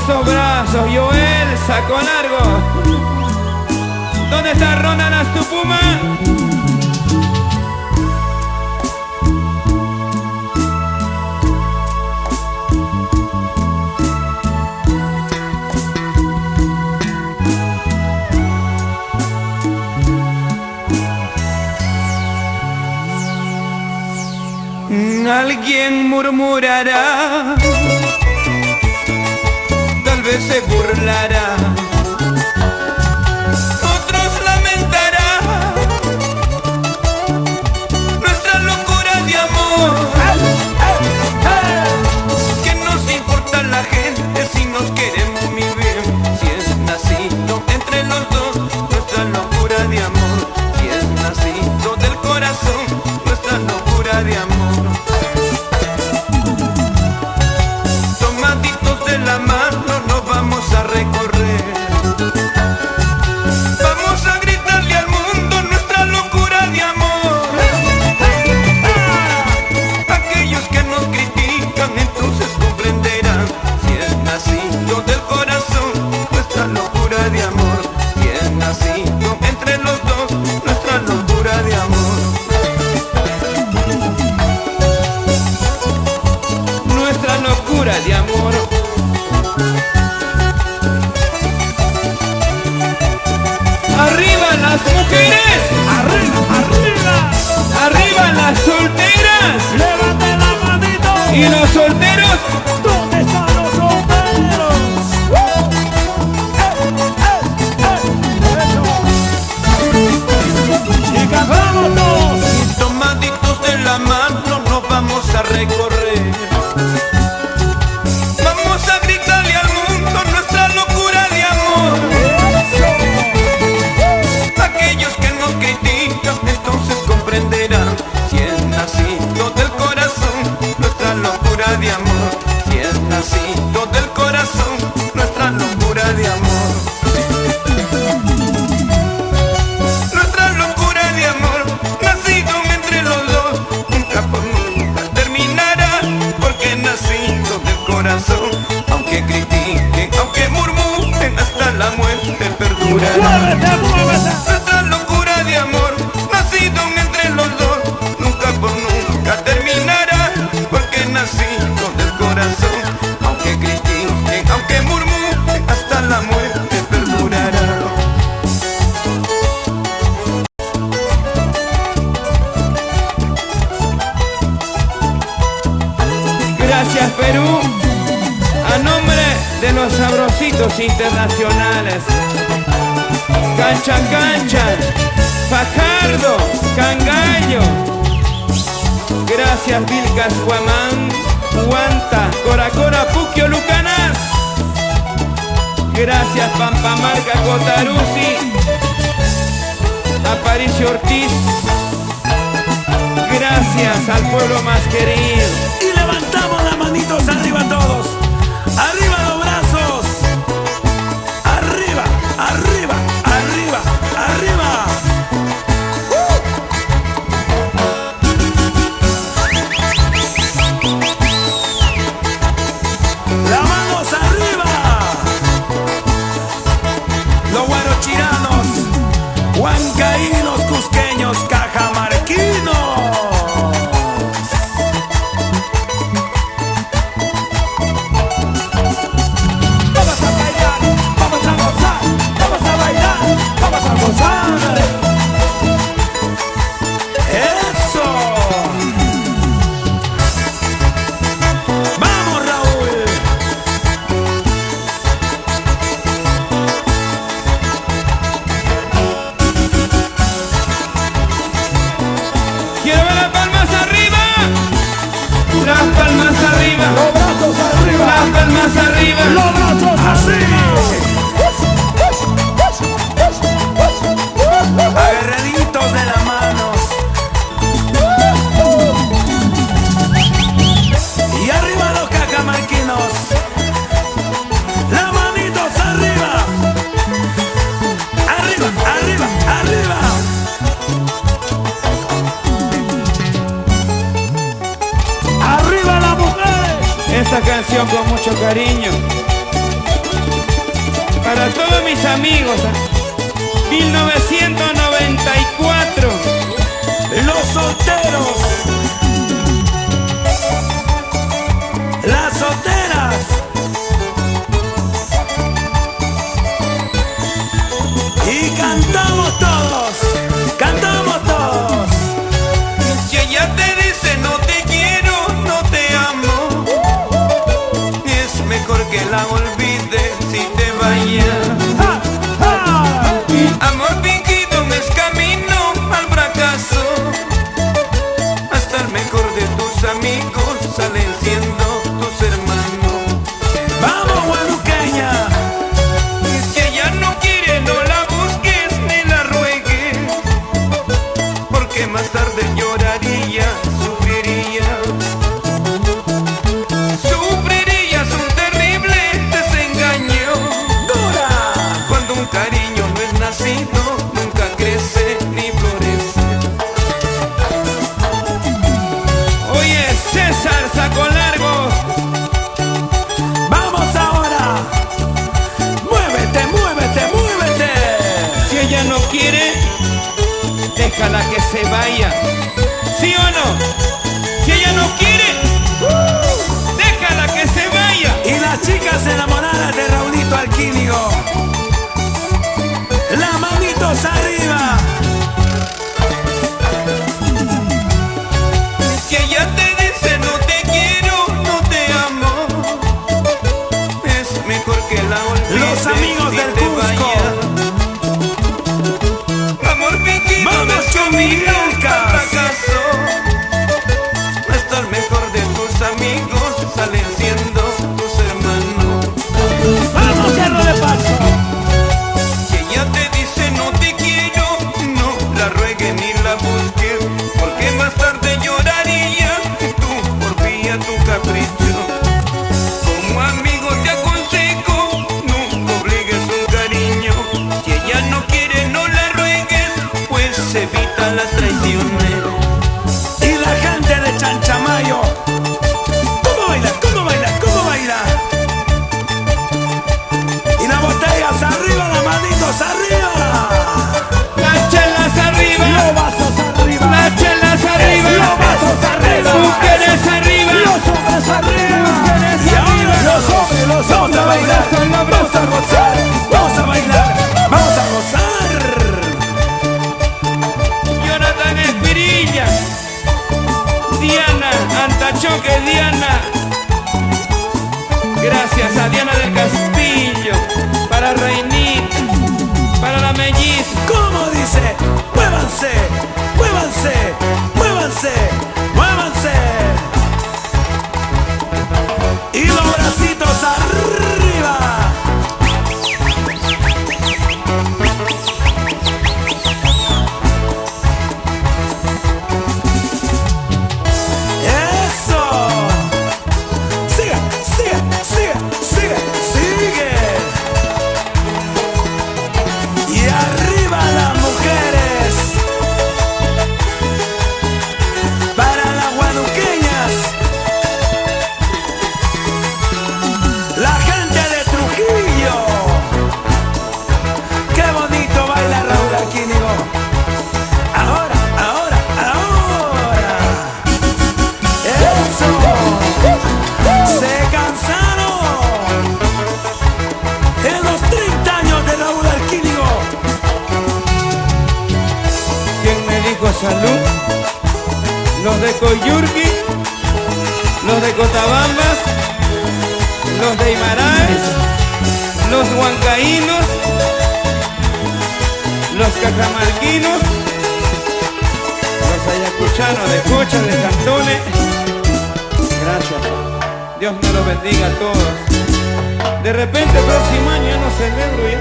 esos brazos, Joel, saco largo. ¿Dónde está Ronan Astupuma? Alguien murmurará, tal vez se burlará, otros lamentarán nuestra locura de amor. ¿Qué nos importa la gente si nos queremos vivir? Si es nacido entre los dos nuestra locura de amor, si es nacido del corazón nuestra locura de amor. De amor. Arriba las mujeres, arriba, arriba, arriba las solteras, levante la manito. Y los solteros, ¿dónde están los solteros? Eso. Y cantamos todos. Tomaditos de la mano nos vamos a recorrer. Entonces comprenderán si es nacido del corazón nuestra locura de amor, si es nacido del corazón nuestra locura de amor. Nuestra locura de amor, nacido entre los dos, nunca por nunca terminará, porque nacido del corazón, aunque critiquen, aunque murmuren, hasta la muerte perdurará. Nuestra locura de amor, nacido entre los dos, nunca por nunca terminará, porque nacido del corazón, aunque critiquen, aunque murmuren, hasta la muerte perdurará. Gracias, Perú, a nombre de los sabrositos internacionales. Cancha, cancha, Fajardo, Cangallo. Gracias, Vilcas, Guamán, Huanta, Coracora, Puquio, Lucanas. Gracias, Pampamarca, Cotaruzzi, Aparicio Ortiz. Gracias al pueblo más querido. Y levantamos las manitos arriba todos. Arriba los brazos. Arriba, arriba, arriba, arriba. Las manos arriba. Los guarochiranos, huancaínos, cusqueños, cajamarquinos. Vamos a bailar, vamos a gozar, vamos a bailar, vamos a gozar. Eso. Vamos, Raúl. Quiero ver las palmas arriba. Las palmas arriba. Los brazos arriba. Las palmas arriba. Los brazos así. Agarraditos de las manos. Y arriba los cajamarquinos. Las manitos arriba. Arriba, arriba, arriba. Arriba la mujer. Esta canción con mucho cariño Para todos mis amigos, 1994. Los solteros, las solteras, y cantamos todos, cantamos todos. Si ella te dice no te quiero, no te amo, es mejor que la olvides si te vayas. ¡Ja, ja! Amor fingido no es camino al fracaso. Hasta el mejor de tus amigos salen siendo tus hermanos. ¡Vamos, guaduqueña! Si ella no quiere, no la busques ni la ruegues, porque más tarde lloraría, sufriría. Sufrirías un terrible desengaño. ¡Dura! Cuando un cariño no es nacido, nunca crece ni florece. Oye, César Saco Largo. ¡Vamos ahora! ¡Muévete, muévete, muévete! Si ella no quiere, déjala que se vaya. ¿Sí o no? Si ella no quiere, déjala que se vaya. Y las chicas enamoradas de Raulito Alquínigo, las manitos arriba. Si ella te dice no te quiero, no te amo, es mejor que la olvides. Los amigos si del te Cusco. vayas. Amor fingido no Vamos es con camino al Miguelcas. fracaso. Hasta el mejor de tus amigos salen siendo tus hermanos. ¡Vamos, Cerro de Paso! Si ella te dice no te quiero, no la ruegues ni la busques, porque más tarde lloraría tú por vía tu capricho. Como amigo te aconsejo, nunca obligues un cariño. Si ella no quiere, no la ruegues, pues evita las traiciones. Y la gente de Chanchamayo, ¿cómo baila? ¿Cómo baila? ¿Cómo baila? Y las botellas arriba, las manitos arriba. Las chelas arriba. Los vasos arriba. Las chelas arriba. Los vasos arriba. Mujeres arriba. Los hombres arriba. Mujeres Y ahora arriba. los hombres, vamos a bailar. Vamos a gozar. Vamos a bailar. Vamos a gozar. Jonathan Espirilla. Diana Antachoque, Diana. Gracias a Diana del Castillo. Para Reinita. Para la melliza. ¿Cómo dice? Muévanse, muévanse, muévanse, muévanse. Y los bracitos arriba. Eso. Sigue, sigue, sigue, sigue, sigue. Y arriba las mujeres. Para las guaduqueñas. La gente de Trujillo. Qué bonito baila Raúl Alquínigo. Ahora, ahora, ahora. Eso. Se cansaron. En los 30 años de Raúl Alquínigo. ¿Quién me dijo salud? Los de Coyurqui, los de Cotabambas, los de Imaraes, los huancaínos, los cajamarquinos, los ayacuchanos de Cocha, de Cantones. Gracias. Dios me los bendiga a todos. De repente el próximo año ya no celebro ya.